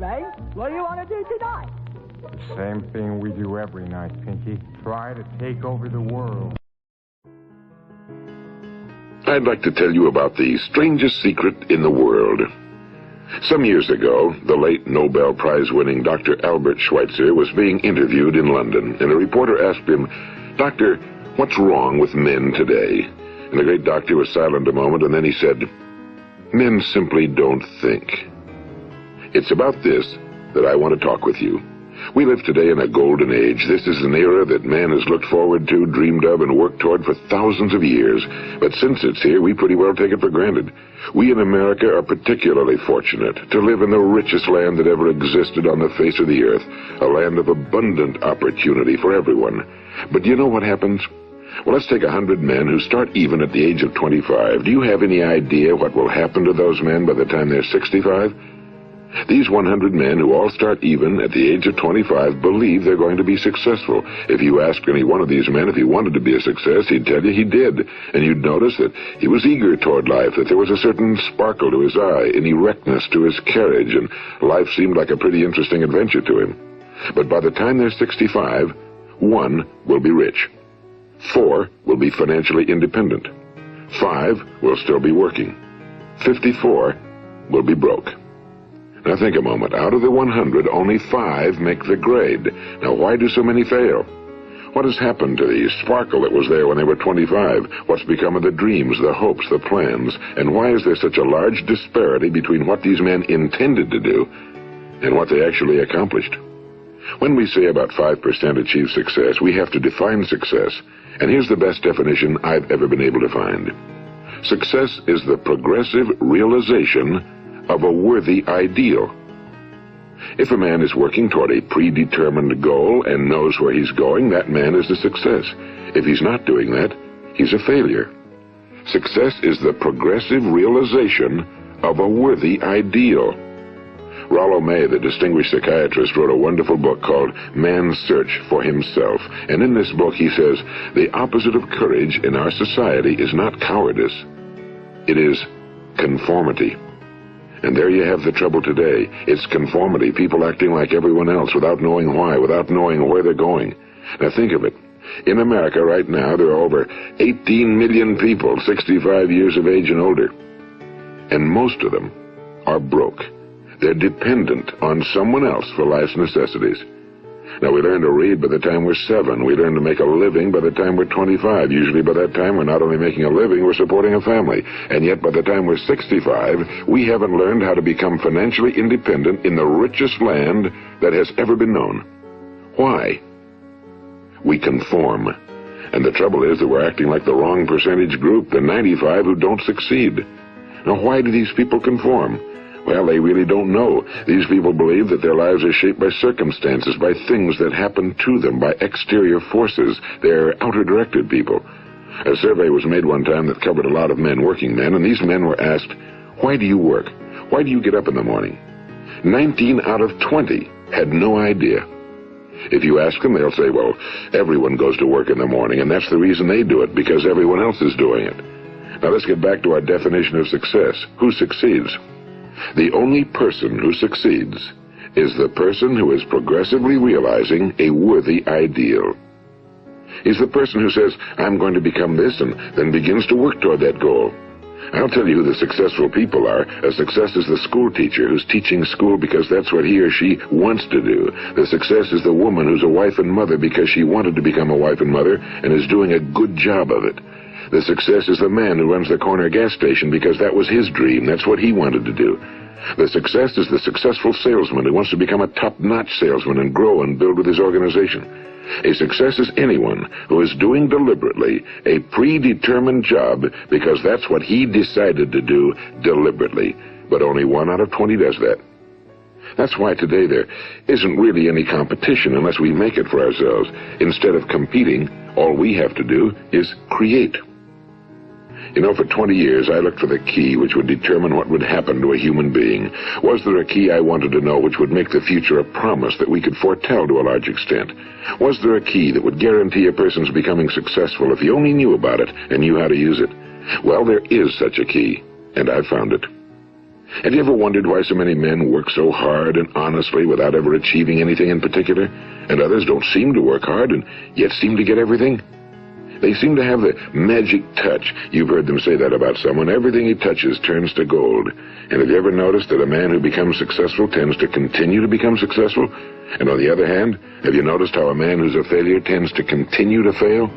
Ray. What do you want to do tonight? Same thing we do every night, Pinky. Try to take over the world. I'd like to tell you about the strangest secret in the world. Some years ago, the late Nobel Prize-winning Dr. Albert Schweitzer was being interviewed in London, and a reporter asked him, "Doctor, what's wrong with men today?" And the great doctor was silent a moment, and then he said, "Men simply don't think." It's about this that I want to talk with you. We live today in a golden age. This is an era that man has looked forward to, dreamed of, and worked toward for thousands of years. But since it's here, we pretty well take it for granted. We in America are particularly fortunate to live in the richest land that ever existed on the face of the earth, a land of abundant opportunity for everyone. But do you know what happens? Well, let's take 100 men who start even at the age of 25. Do you have any idea what will happen to those men by the time they're 65? These 100 men who all start even at the age of 25 believe they're going to be successful. If you ask any one of these men if he wanted to be a success, he'd tell you he did. And you'd notice that he was eager toward life, that there was a certain sparkle to his eye, an erectness to his carriage, and life seemed like a pretty interesting adventure to him. But by the time they're 65, 1 will be rich. 4 will be financially independent. 5 will still be working. 54 will be broke. Now think a moment. Out of the 100, only 5 make the grade. Now why do so many fail? What has happened to the sparkle that was there when they were 25? What's become of the dreams, the hopes, the plans? And why is there such a large disparity between what these men intended to do and what they actually accomplished? When we say about 5% achieve success, we have to define success. And here's the best definition I've ever been able to find. Success is the progressive realization of a worthy ideal. If a man is working toward a predetermined goal and knows where he's going, that man is a success. If he's not doing that, he's a failure. Success is the progressive realization of a worthy ideal. Rollo May, the distinguished psychiatrist, wrote a wonderful book called Man's Search for Himself. And in this book he says, the opposite of courage in our society is not cowardice. It is conformity. And there you have the trouble today. It's conformity, people acting like everyone else without knowing why, without knowing where they're going. Now think of it. In America right now, there are over 18 million people 65 years of age and older. And most of them are broke. They're dependent on someone else for life's necessities. Now, we learn to read by the time we're 7. We learn to make a living by the time we're 25. Usually by that time, we're not only making a living, we're supporting a family. And yet, by the time we're 65, we haven't learned how to become financially independent in the richest land that has ever been known. Why? We conform. And the trouble is that we're acting like the wrong percentage group, the 95 who don't succeed. Now, why do these people conform? Well, they really don't know. These people believe that their lives are shaped by circumstances, by things that happen to them, by exterior forces. They're outer-directed people. A survey was made one time that covered a lot of men, working men, and these men were asked, why do you work? Why do you get up in the morning? 19 out of 20 had no idea. If you ask them, they'll say, well, everyone goes to work in the morning, and that's the reason they do it, because everyone else is doing it. Now let's get back to our definition of success. Who succeeds? The only person who succeeds is the person who is progressively realizing a worthy ideal. He's the person who says, I'm going to become this, and then begins to work toward that goal. I'll tell you who the successful people are. A success is the school teacher who's teaching school because that's what he or she wants to do. The success is the woman who's a wife and mother because she wanted to become a wife and mother and is doing a good job of it. The success is the man who runs the corner gas station because that was his dream. That's what he wanted to do. The success is the successful salesman who wants to become a top-notch salesman and grow and build with his organization. A success is anyone who is doing deliberately a predetermined job because that's what he decided to do deliberately. But only 1 out of 20 does that. That's why today there isn't really any competition unless we make it for ourselves. Instead of competing, all we have to do is create. You know, for 20 years, I looked for the key which would determine what would happen to a human being. Was there a key I wanted to know which would make the future a promise that we could foretell to a large extent? Was there a key that would guarantee a person's becoming successful if he only knew about it and knew how to use it? Well, there is such a key, and I found it. Have you ever wondered why so many men work so hard and honestly without ever achieving anything in particular, and others don't seem to work hard and yet seem to get everything? They seem to have the magic touch. You've heard them say that about someone. Everything he touches turns to gold. And have you ever noticed that a man who becomes successful tends to continue to become successful? And on the other hand, have you noticed how a man who's a failure tends to continue to fail?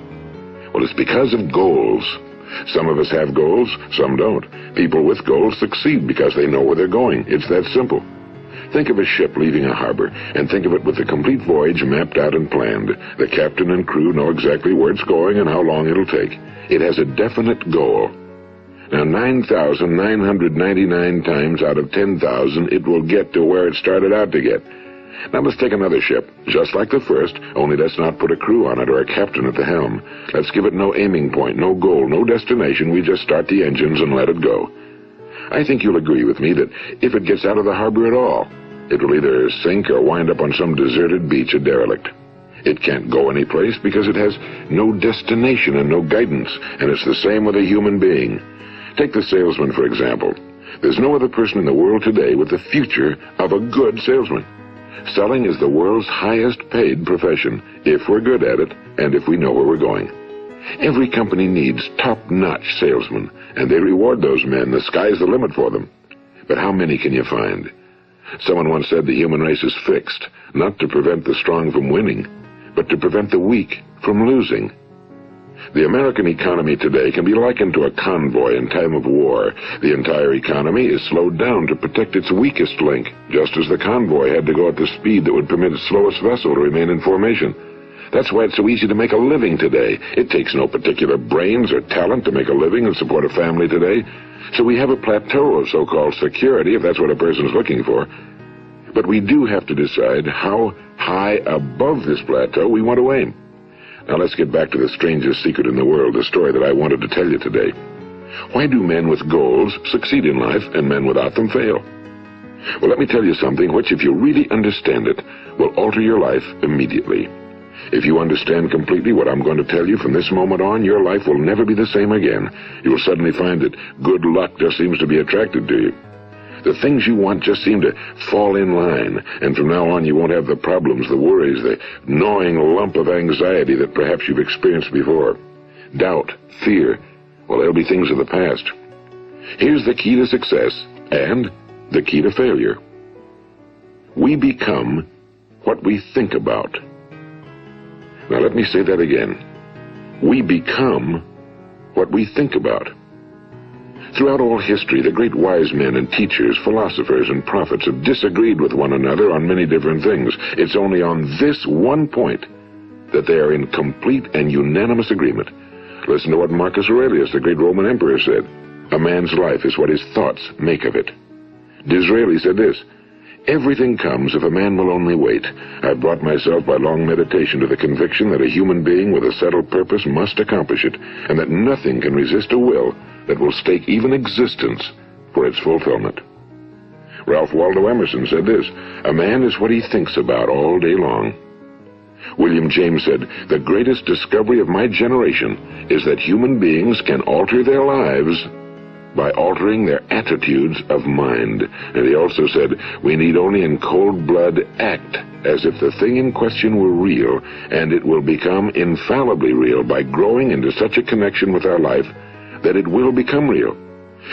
Well, it's because of goals. Some of us have goals, some don't. People with goals succeed because they know where they're going. It's that simple. Think of a ship leaving a harbor, and think of it with the complete voyage mapped out and planned. The captain and crew know exactly where it's going and how long it'll take. It has a definite goal. Now, 9,999 times out of 10,000, it will get to where it started out to get. Now let's take another ship, just like the first, only let's not put a crew on it or a captain at the helm. Let's give it no aiming point, no goal, no destination. We just start the engines and let it go. I think you'll agree with me that if it gets out of the harbor at all, it will either sink or wind up on some deserted beach, a derelict. It can't go anyplace because it has no destination and no guidance, and it's the same with a human being. Take the salesman, for example. There's no other person in the world today with the future of a good salesman. Selling is the world's highest paid profession, if we're good at it and if we know where we're going. Every company needs top-notch salesmen, and they reward those men. The sky's the limit for them. But how many can you find? Someone once said the human race is fixed, not to prevent the strong from winning, but to prevent the weak from losing. The American economy today can be likened to a convoy in time of war. The entire economy is slowed down to protect its weakest link, just as the convoy had to go at the speed that would permit its slowest vessel to remain in formation. That's why it's so easy to make a living today. It takes no particular brains or talent to make a living and support a family today. So we have a plateau of so-called security, if that's what a person's looking for. But we do have to decide how high above this plateau we want to aim. Now let's get back to the strangest secret in the world, the story that I wanted to tell you today. Why do men with goals succeed in life and men without them fail? Well, let me tell you something which, if you really understand it, will alter your life immediately. If you understand completely what I'm going to tell you from this moment on, your life will never be the same again. You will suddenly find that good luck just seems to be attracted to you. The things you want just seem to fall in line, and from now on you won't have the problems, the worries, the gnawing lump of anxiety that perhaps you've experienced before. Doubt, fear, well, they'll be things of the past. Here's the key to success and the key to failure. We become what we think about. Now let me say that again. We become what we think about. Throughout all history, the great wise men and teachers, philosophers and prophets have disagreed with one another on many different things. It's only on this one point that they are in complete and unanimous agreement. Listen to what Marcus Aurelius, the great Roman emperor, said. A man's life is what his thoughts make of it. Disraeli said this, everything comes if a man will only wait. I've brought myself by long meditation to the conviction that a human being with a settled purpose must accomplish it, and that nothing can resist a will that will stake even existence for its fulfillment. Ralph Waldo Emerson said this, a man is what he thinks about all day long. William James said, the greatest discovery of my generation is that human beings can alter their lives by altering their attitudes of mind. And he also said, we need only in cold blood act as if the thing in question were real, and it will become infallibly real by growing into such a connection with our life that it will become real.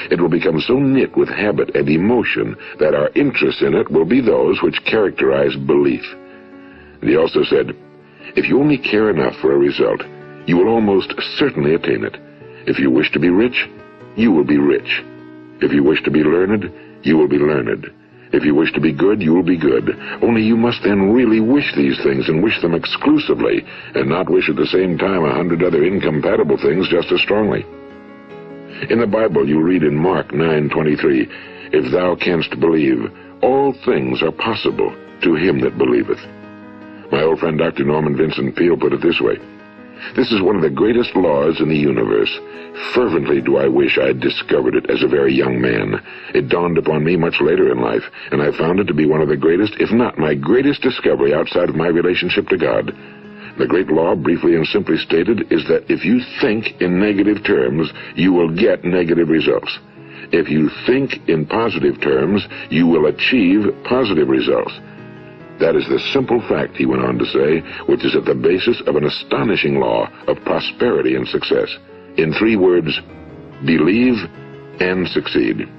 It will become so knit with habit and emotion that our interest in it will be those which characterize belief. And he also said, if you only care enough for a result, you will almost certainly attain it. If you wish to be rich, you will be rich. If you wish to be learned, you will be learned. If you wish to be good, you will be good. Only you must then really wish these things and wish them exclusively, and not wish at the same time 100 other incompatible things just as strongly. In the Bible, you read in Mark 9:23, if thou canst believe, all things are possible to him that believeth. My old friend Dr. Norman Vincent Peale put it this way, this is one of the greatest laws in the universe. Fervently do I wish I had discovered it as a very young man. It dawned upon me much later in life, and I found it to be one of the greatest, if not my greatest discovery outside of my relationship to God. The great law, briefly and simply stated, is that if you think in negative terms, you will get negative results. If you think in positive terms, you will achieve positive results. That is the simple fact, he went on to say, which is at the basis of an astonishing law of prosperity and success. In 3 words, believe and succeed.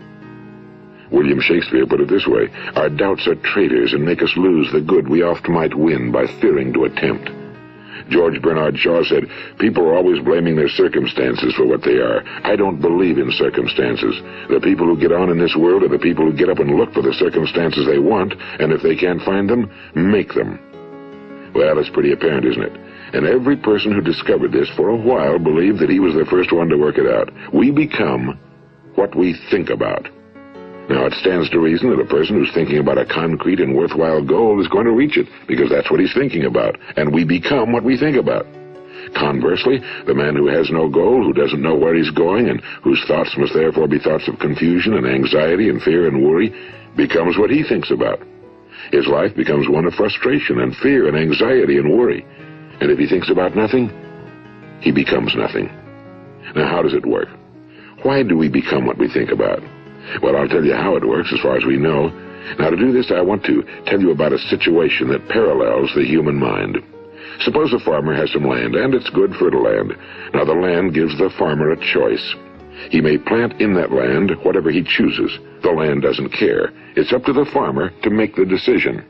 William Shakespeare put it this way: our doubts are traitors and make us lose the good we oft might win by fearing to attempt. George Bernard Shaw said, people are always blaming their circumstances for what they are. I don't believe in circumstances. The people who get on in this world are the people who get up and look for the circumstances they want, and if they can't find them, make them. Well, it's pretty apparent, isn't it? And every person who discovered this for a while believed that he was the first one to work it out. We become what we think about. Now, it stands to reason that a person who's thinking about a concrete and worthwhile goal is going to reach it, because that's what he's thinking about, and we become what we think about. Conversely, the man who has no goal, who doesn't know where he's going, and whose thoughts must therefore be thoughts of confusion and anxiety and fear and worry, becomes what he thinks about. His life becomes one of frustration and fear and anxiety and worry. And if he thinks about nothing, he becomes nothing. Now, how does it work? Why do we become what we think about? Well, I'll tell you how it works as far as we know. Now, to do this, I want to tell you about a situation that parallels the human mind. Suppose a farmer has some land, and it's good fertile land. Now, the land gives the farmer a choice. He may plant in that land whatever he chooses. The land doesn't care. It's up to the farmer to make the decision.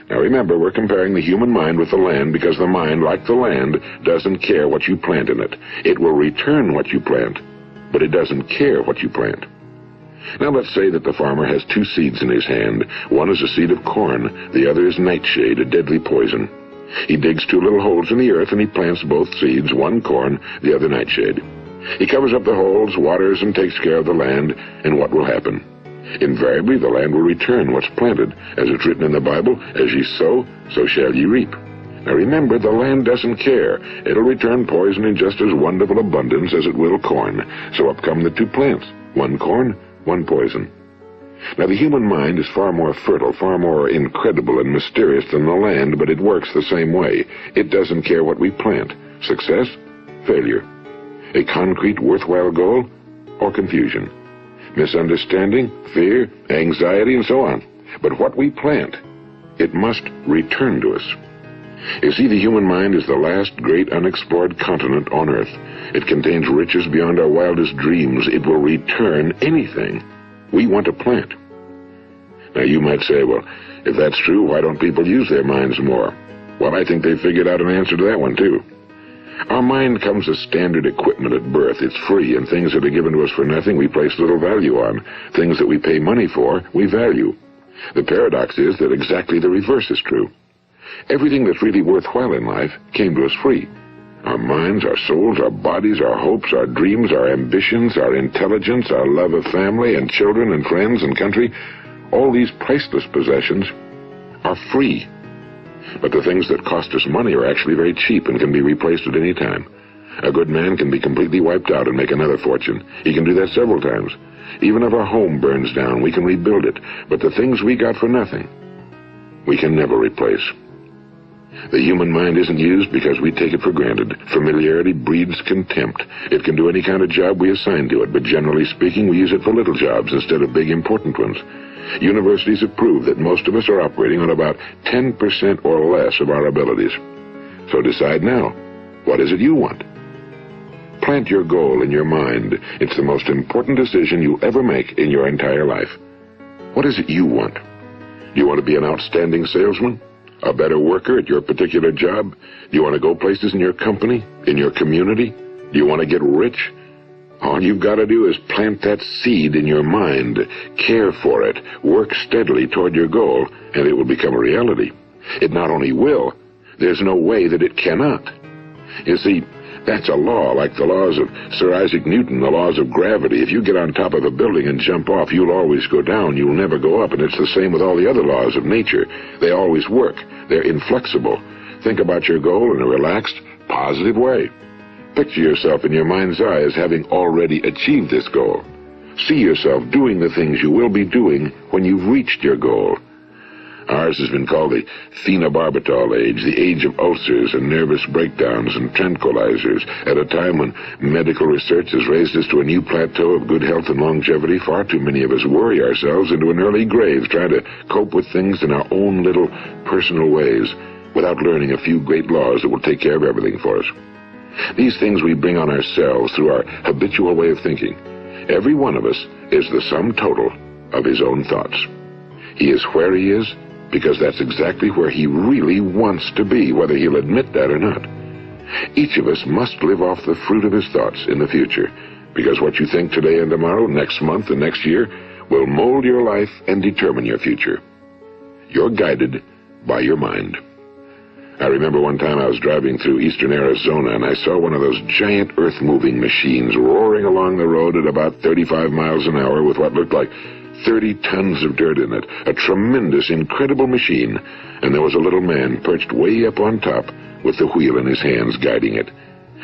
Now, remember, we're comparing the human mind with the land because the mind, like the land, doesn't care what you plant in it. It will return what you plant, but it doesn't care what you plant. Now, let's say that the farmer has 2 seeds in his hand. One is a seed of corn. The other is nightshade, a deadly poison. He digs 2 little holes in the earth, and he plants both seeds, one corn, the other nightshade. He covers up the holes, waters, and takes care of the land, and what will happen? Invariably, the land will return what's planted. As it's written in the Bible, as ye sow, so shall ye reap. Now remember, the land doesn't care. It'll return poison in just as wonderful abundance as it will corn. So up come the 2 plants, one corn, one poison. Now, the human mind is far more fertile, far more incredible and mysterious than the land, but it works the same way. It doesn't care what we plant. Success, failure. A concrete, worthwhile goal, or confusion. Misunderstanding, fear, anxiety, and so on. But what we plant, it must return to us. You see, the human mind is the last great unexplored continent on Earth. It contains riches beyond our wildest dreams. It will return anything we want to plant. Now, you might say, well, if that's true, why don't people use their minds more? Well, I think they figured out an answer to that one, too. Our mind comes as standard equipment at birth. It's free, and things that are given to us for nothing we place little value on. Things that we pay money for, we value. The paradox is that exactly the reverse is true. Everything that's really worthwhile in life came to us free. Our minds, our souls, our bodies, our hopes, our dreams, our ambitions, our intelligence, our love of family and children and friends and country, all these priceless possessions are free. But the things that cost us money are actually very cheap and can be replaced at any time. A good man can be completely wiped out and make another fortune. He can do that several times. Even if our home burns down, we can rebuild it. But the things we got for nothing, we can never replace. The human mind isn't used because we take it for granted. Familiarity breeds contempt. It can do any kind of job we assign to it, but generally speaking, we use it for little jobs instead of big, important ones. Universities have proved that most of us are operating on about 10% or less of our abilities. So decide now, what is it you want? Plant your goal in your mind. It's the most important decision you'll ever make in your entire life. What is it you want? Do you want to be an outstanding salesman? A better worker at your particular job? Do you want to go places in your company, in your community? Do you want to get rich? All you've got to do is plant that seed in your mind, care for it, work steadily toward your goal, and it will become a reality. It not only will, there's no way that it cannot. You see, that's a law, like the laws of Sir Isaac Newton, the laws of gravity. If you get on top of a building and jump off, you'll always go down. You'll never go up, and it's the same with all the other laws of nature. They always work. They're inflexible. Think about your goal in a relaxed, positive way. Picture yourself in your mind's eye as having already achieved this goal. See yourself doing the things you will be doing when you've reached your goal. Ours has been called the phenobarbital age, the age of ulcers and nervous breakdowns and tranquilizers. At a time when medical research has raised us to a new plateau of good health and longevity, far too many of us worry ourselves into an early grave trying to cope with things in our own little personal ways without learning a few great laws that will take care of everything for us. These things we bring on ourselves through our habitual way of thinking. Every one of us is the sum total of his own thoughts. He is where he is because that's exactly where he really wants to be, whether he'll admit that or not. Each of us must live off the fruit of his thoughts in the future, because what you think today and tomorrow, next month and next year, will mold your life and determine your future. You're guided by your mind. I remember one time I was driving through eastern Arizona and I saw one of those giant earth-moving machines roaring along the road at about 35 miles an hour with what looked like 30 tons of dirt in it. A tremendous, incredible machine, and there was a little man perched way up on top with the wheel in his hands guiding it.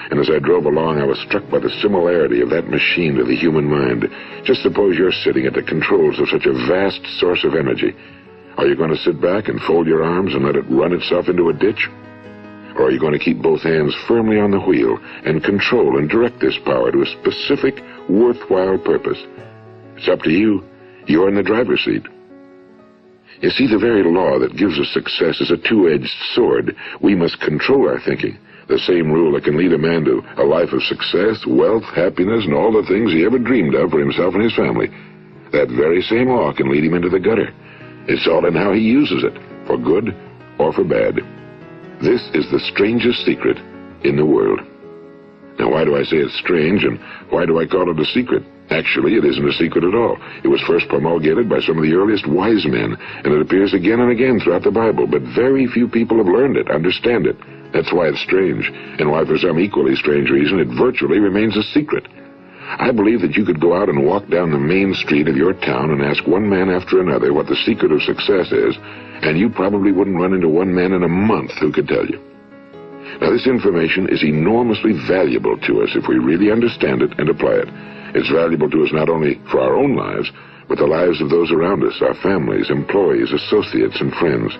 And as I drove along, I was struck by the similarity of that machine to the human mind. Just suppose you're sitting at the controls of such a vast source of energy. Are you going to sit back and fold your arms and let it run itself into a ditch? Or are you going to keep both hands firmly on the wheel and control and direct this power to a specific, worthwhile purpose? It's up to you. You're in the driver's seat. You see, the very law that gives us success is a two-edged sword. We must control our thinking. The same rule that can lead a man to a life of success, wealth, happiness, and all the things he ever dreamed of for himself and his family. That very same law can lead him into the gutter. It's all in how he uses it, for good or for bad. This is the strangest secret in the world. Now, why do I say it's strange, and why do I call it a secret? Actually, it isn't a secret at all. It was first promulgated by some of the earliest wise men, and it appears again and again throughout the Bible, but very few people have learned it, understand it. That's why it's strange, and why for some equally strange reason it virtually remains a secret. I believe that you could go out and walk down the main street of your town and ask one man after another what the secret of success is, and you probably wouldn't run into one man in a month who could tell you. Now, this information is enormously valuable to us if we really understand it and apply it. It's valuable to us not only for our own lives, but the lives of those around us, our families, employees, associates, and friends.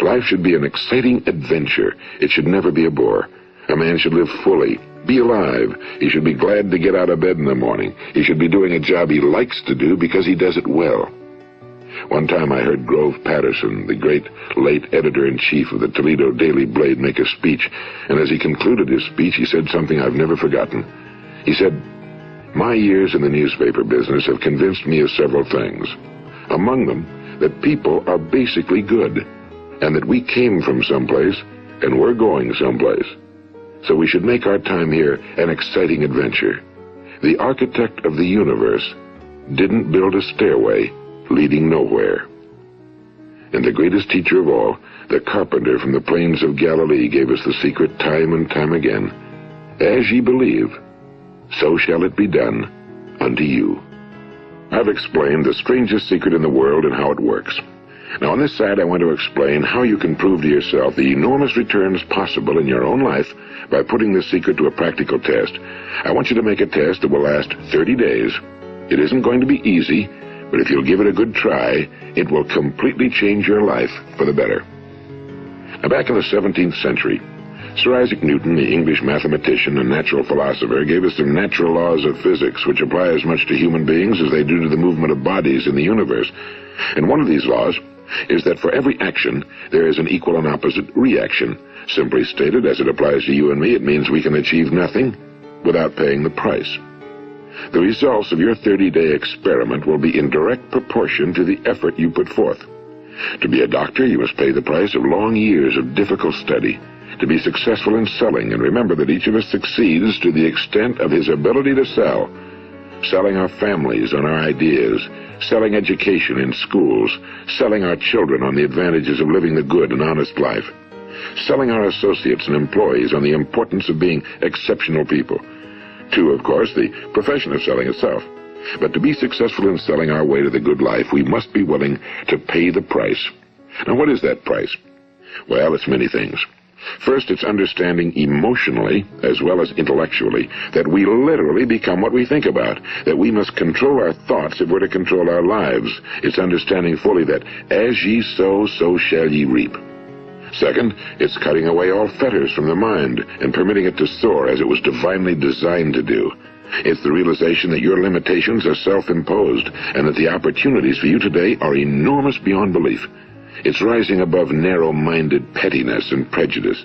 Life should be an exciting adventure. It should never be a bore. A man should live fully, be alive. He should be glad to get out of bed in the morning. He should be doing a job he likes to do because he does it well. One time I heard Grove Patterson, the great late editor-in-chief of the Toledo Daily Blade, make a speech, and as he concluded his speech, he said something I've never forgotten. He said, "My years in the newspaper business have convinced me of several things. Among them, that people are basically good, and that we came from someplace, and we're going someplace. So we should make our time here an exciting adventure. The architect of the universe didn't build a stairway leading nowhere." And the greatest teacher of all, the carpenter from the plains of Galilee, gave us the secret time and time again. As ye believe, so shall it be done unto you. I've explained the strangest secret in the world and how it works. Now, on this side, I want to explain how you can prove to yourself the enormous returns possible in your own life by putting this secret to a practical test. I want you to make a test that will last 30 days. It isn't going to be easy, but if you'll give it a good try, it will completely change your life for the better. Now, back in the 17th century, Sir Isaac Newton, the English mathematician and natural philosopher, gave us some natural laws of physics which apply as much to human beings as they do to the movement of bodies in the universe. And one of these laws is that for every action, there is an equal and opposite reaction. Simply stated, as it applies to you and me, it means we can achieve nothing without paying the price. The results of your 30-day experiment will be in direct proportion to the effort you put forth. To be a doctor, you must pay the price of long years of difficult study. To be successful in selling, and remember that each of us succeeds to the extent of his ability to sell. Selling our families on our ideas, selling education in schools, selling our children on the advantages of living the good and honest life, selling our associates and employees on the importance of being exceptional people. To, of course, the profession of selling itself. But to be successful in selling our way to the good life, we must be willing to pay the price. Now, what is that price? Well, it's many things. First, it's understanding emotionally, as well as intellectually, that we literally become what we think about, that we must control our thoughts if we're to control our lives. It's understanding fully that as ye sow, so shall ye reap. Second, it's cutting away all fetters from the mind and permitting it to soar as it was divinely designed to do. It's the realization that your limitations are self-imposed and that the opportunities for you today are enormous beyond belief. It's rising above narrow-minded pettiness and prejudice.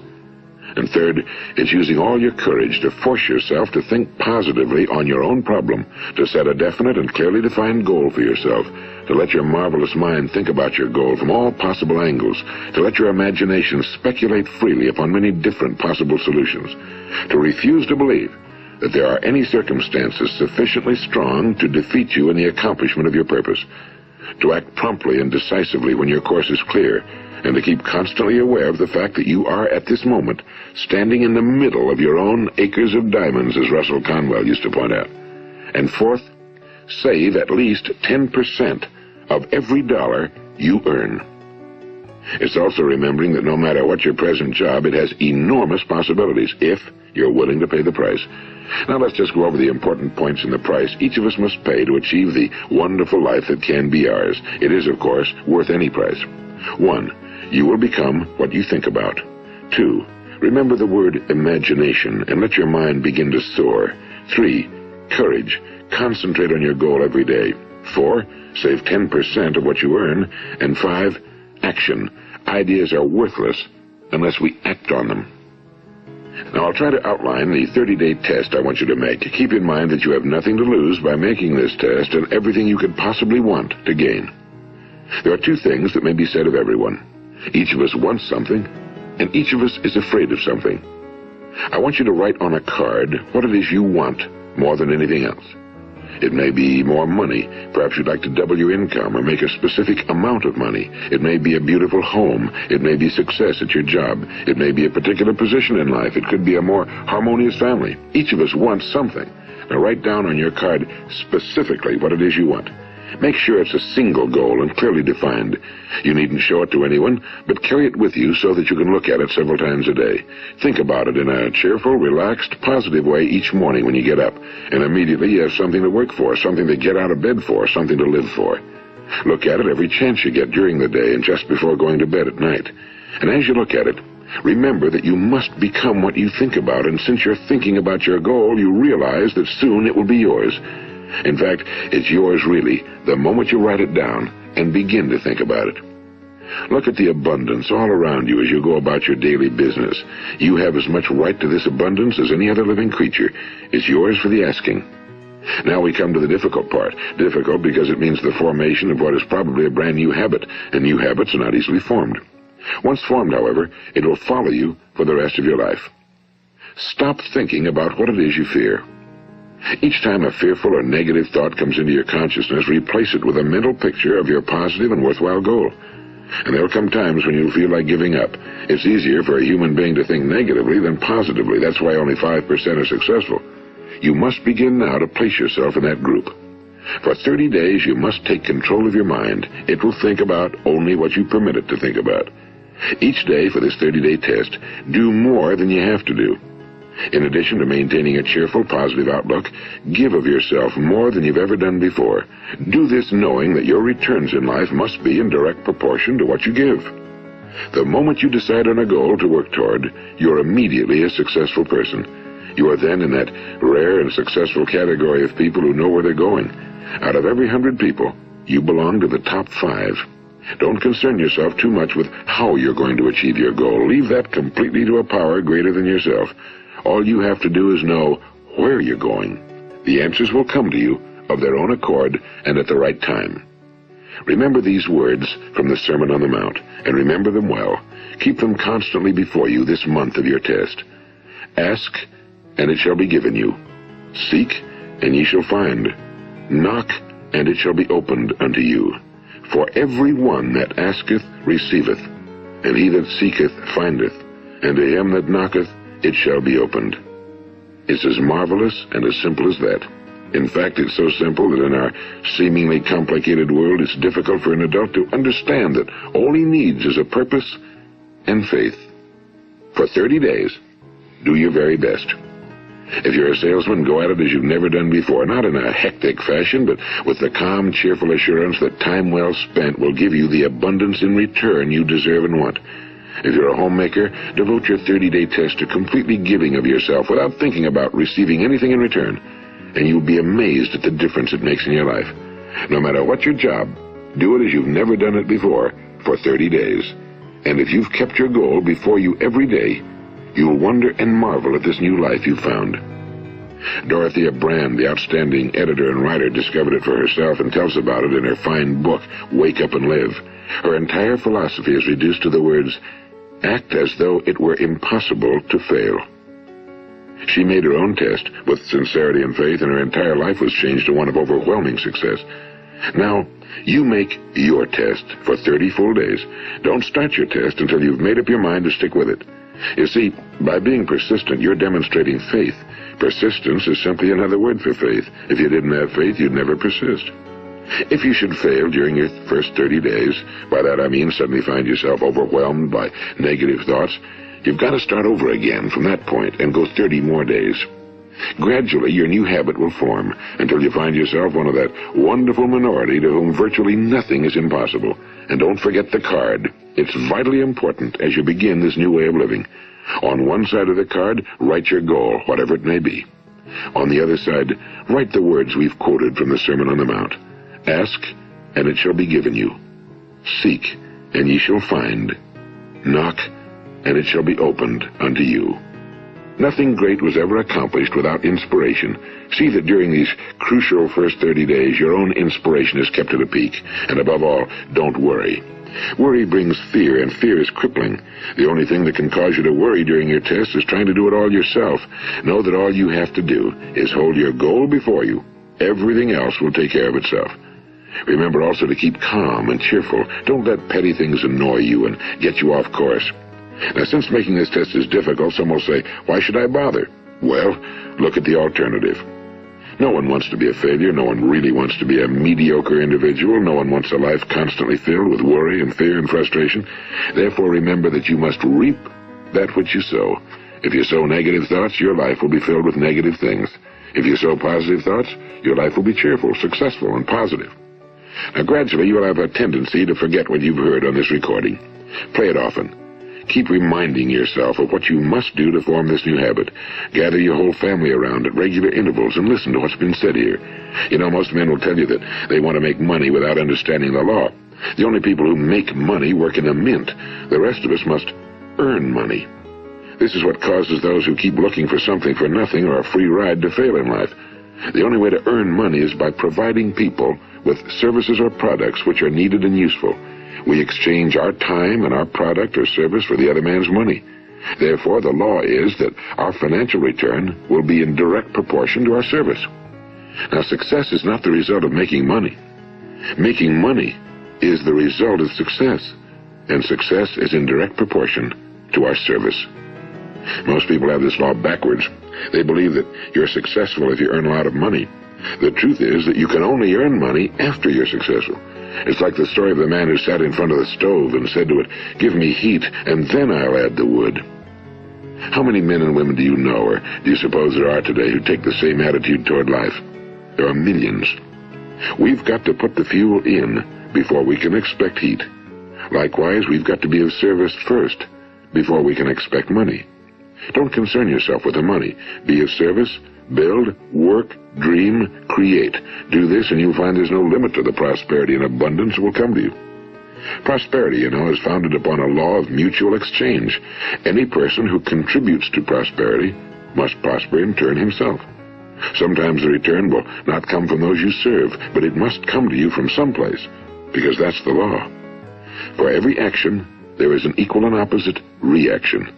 And third, it's using all your courage to force yourself to think positively on your own problem, to set a definite and clearly defined goal for yourself, to let your marvelous mind think about your goal from all possible angles, to let your imagination speculate freely upon many different possible solutions, to refuse to believe that there are any circumstances sufficiently strong to defeat you in the accomplishment of your purpose, to act promptly and decisively when your course is clear, and to keep constantly aware of the fact that you are, at this moment, standing in the middle of your own acres of diamonds, as Russell Conwell used to point out. And fourth, save at least 10% of every dollar you earn. It's also remembering that no matter what your present job, it has enormous possibilities, if you're willing to pay the price. Now let's just go over the important points in the price each of us must pay to achieve the wonderful life that can be ours. It is, of course, worth any price. 1. You will become what you think about. 2. Remember the word imagination and let your mind begin to soar. 3. Courage. Concentrate on your goal every day. 4. Save 10% of what you earn. And 5. Action. Ideas are worthless unless we act on them. Now, I'll try to outline the 30-day test I want you to make. Keep in mind that you have nothing to lose by making this test and everything you could possibly want to gain. There are two things that may be said of everyone. Each of us wants something, and each of us is afraid of something. I want you to write on a card what it is you want more than anything else. It may be more money. Perhaps you'd like to double your income or make a specific amount of money. It may be a beautiful home. It may be success at your job. It may be a particular position in life. It could be a more harmonious family. Each of us wants something. Now write down on your card specifically what it is you want. Make sure it's a single goal and clearly defined. You needn't show it to anyone, but carry it with you so that you can look at it several times a day. Think about it in a cheerful, relaxed, positive way each morning when you get up, and immediately you have something to work for, something to get out of bed for, something to live for. Look at it every chance you get during the day and just before going to bed at night. And as you look at it, remember that you must become what you think about, and since you're thinking about your goal, you realize that soon it will be yours. In fact, it's yours really the moment you write it down and begin to think about it. Look at the abundance all around you as you go about your daily business. You have as much right to this abundance as any other living creature. It's yours for the asking. Now we come to the difficult part. Difficult because it means the formation of what is probably a brand new habit, and new habits are not easily formed. Once formed, however, it will follow you for the rest of your life. Stop thinking about what it is you fear. Each time a fearful or negative thought comes into your consciousness, replace it with a mental picture of your positive and worthwhile goal. And there will come times when you'll feel like giving up. It's easier for a human being to think negatively than positively. That's why only 5% are successful. You must begin now to place yourself in that group. For 30 days, you must take control of your mind. It will think about only what you permit it to think about. Each day for this 30-day test, do more than you have to do. In addition to maintaining a cheerful, positive outlook, give of yourself more than you've ever done before. Do this knowing that your returns in life must be in direct proportion to what you give. The moment you decide on a goal to work toward, you're immediately a successful person. You are then in that rare and successful category of people who know where they're going. Out of every 100 people, you belong to the top 5. Don't concern yourself too much with how you're going to achieve your goal. Leave that completely to a power greater than yourself. All you have to do is know where you're going. The answers will come to you of their own accord and at the right time. Remember these words from the Sermon on the Mount, and remember them well. Keep them constantly before you this month of your test. Ask, and it shall be given you. Seek, and ye shall find. Knock, and it shall be opened unto you. For every one that asketh receiveth, and he that seeketh findeth, and to him that knocketh it shall be opened. It's as marvelous and as simple as that. In fact, it's so simple that in our seemingly complicated world, it's difficult for an adult to understand that all he needs is a purpose and faith. For 30 days, do your very best. If you're a salesman, go at it as you've never done before, not in a hectic fashion, but with the calm, cheerful assurance that time well spent will give you the abundance in return you deserve and want. If you're a homemaker, devote your 30-day test to completely giving of yourself without thinking about receiving anything in return, and you'll be amazed at the difference it makes in your life. No matter what your job, do it as you've never done it before for 30 days. And if you've kept your goal before you every day, you'll wonder and marvel at this new life you've found. Dorothea Brand, the outstanding editor and writer, discovered it for herself and tells about it in her fine book, Wake Up and Live. Her entire philosophy is reduced to the words, act as though it were impossible to fail. She made her own test with sincerity and faith, and her entire life was changed to one of overwhelming success. Now, you make your test for 30 full days. Don't start your test until you've made up your mind to stick with it. You see, by being persistent, you're demonstrating faith. Persistence is simply another word for faith. If you didn't have faith, you'd never persist. If you should fail during your first 30 days, by that I mean suddenly find yourself overwhelmed by negative thoughts, you've got to start over again from that point and go 30 more days. Gradually, your new habit will form until you find yourself one of that wonderful minority to whom virtually nothing is impossible. And don't forget the card. It's vitally important as you begin this new way of living. On one side of the card, write your goal, whatever it may be. On the other side, write the words we've quoted from the Sermon on the Mount. Ask, and it shall be given you. Seek, and ye shall find. Knock, and it shall be opened unto you. Nothing great was ever accomplished without inspiration. See that during these crucial first 30 days, your own inspiration is kept at a peak. And above all, don't worry. Worry brings fear, and fear is crippling. The only thing that can cause you to worry during your test is trying to do it all yourself. Know that all you have to do is hold your goal before you. Everything else will take care of itself. Remember also to keep calm and cheerful. Don't let petty things annoy you and get you off course. Now, since making this test is difficult, some will say, why should I bother? Well, look at the alternative. No one wants to be a failure. No one really wants to be a mediocre individual. No one wants a life constantly filled with worry and fear and frustration. Therefore, remember that you must reap that which you sow. If you sow negative thoughts, your life will be filled with negative things. If you sow positive thoughts, your life will be cheerful, successful, and positive. Now, gradually, you will have a tendency to forget what you've heard on this recording. Play it often. Keep reminding yourself of what you must do to form this new habit. Gather your whole family around at regular intervals and listen to what's been said here. You know, most men will tell you that they want to make money without understanding the law. The only people who make money work in a mint. The rest of us must earn money. This is what causes those who keep looking for something for nothing or a free ride to fail in life. The only way to earn money is by providing people with services or products which are needed and useful. We exchange our time and our product or service for the other man's money. Therefore, the law is that our financial return will be in direct proportion to our service. Now, success is not the result of making money. Making money is the result of success, and success is in direct proportion to our service. Most people have this law backwards. They believe that you're successful if you earn a lot of money. The truth is that you can only earn money after you're successful. It's like the story of the man who sat in front of the stove and said to it, "Give me heat, and then I'll add the wood." How many men and women do you know, or do you suppose there are today, who take the same attitude toward life? There are millions. We've got to put the fuel in before we can expect heat. Likewise, we've got to be of service first before we can expect money. Don't concern yourself with the money. Be of service, build, work, dream, create. Do this and you'll find there's no limit to the prosperity and abundance that will come to you. Prosperity, you know, is founded upon a law of mutual exchange. Any person who contributes to prosperity must prosper in turn himself. Sometimes the return will not come from those you serve, but it must come to you from someplace, because that's the law. For every action, there is an equal and opposite reaction.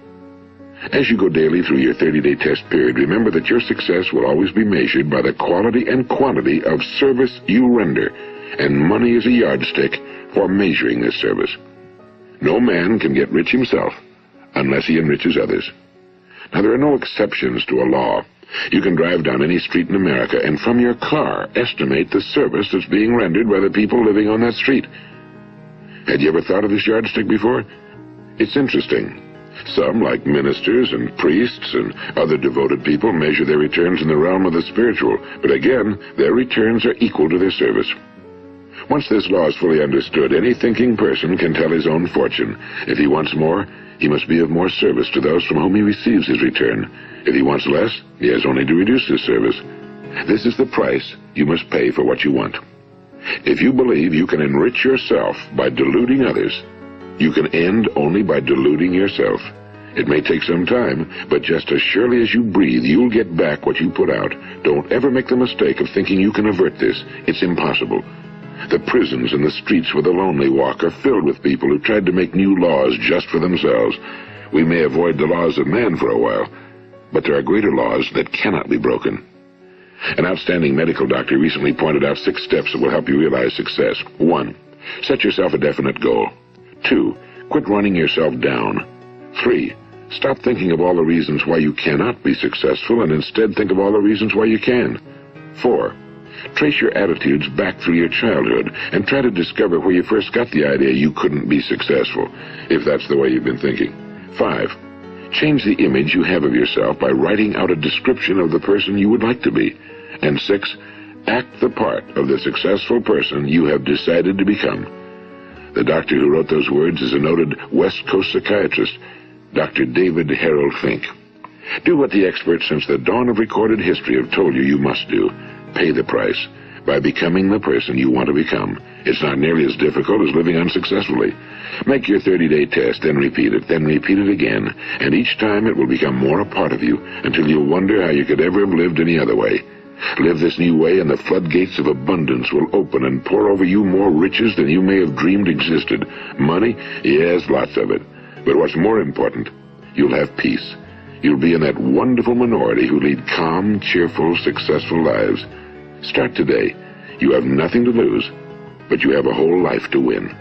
As you go daily through your 30-day test period, remember that your success will always be measured by the quality and quantity of service you render, and money is a yardstick for measuring this service. No man can get rich himself unless he enriches others. Now, there are no exceptions to a law. You can drive down any street in America and from your car estimate the service that's being rendered by the people living on that street. Had you ever thought of this yardstick before? It's interesting. Some, like ministers and priests and other devoted people, measure their returns in the realm of the spiritual, but again, their returns are equal to their service. Once this law is fully understood, any thinking person can tell his own fortune. If he wants more, he must be of more service to those from whom he receives his return. If he wants less, he has only to reduce his service. This is the price you must pay for what you want. If you believe you can enrich yourself by deluding others, you can end only by deluding yourself. It may take some time, but just as surely as you breathe, you'll get back what you put out. Don't ever make the mistake of thinking you can avert this. It's impossible. The prisons and the streets where the lonely walk are filled with people who tried to make new laws just for themselves. We may avoid the laws of man for a while, but there are greater laws that cannot be broken. An outstanding medical doctor recently pointed out 6 steps that will help you realize success. 1. Set yourself a definite goal. 2. Quit running yourself down. 3. Stop thinking of all the reasons why you cannot be successful and instead think of all the reasons why you can. 4. Trace your attitudes back through your childhood and try to discover where you first got the idea you couldn't be successful, if that's the way you've been thinking. 5. Change the image you have of yourself by writing out a description of the person you would like to be. And 6. Act the part of the successful person you have decided to become. The doctor who wrote those words is a noted West Coast psychiatrist, Dr. David Harold Fink. Do what the experts since the dawn of recorded history have told you must do. Pay the price by becoming the person you want to become. It's not nearly as difficult as living unsuccessfully. Make your 30-day test, then repeat it again, and each time it will become more a part of you until you'll wonder how you could ever have lived any other way. Live this new way and the floodgates of abundance will open and pour over you more riches than you may have dreamed existed. Money? Yes, lots of it. But what's more important, you'll have peace. You'll be in that wonderful minority who lead calm, cheerful, successful lives. Start today. You have nothing to lose, but you have a whole life to win.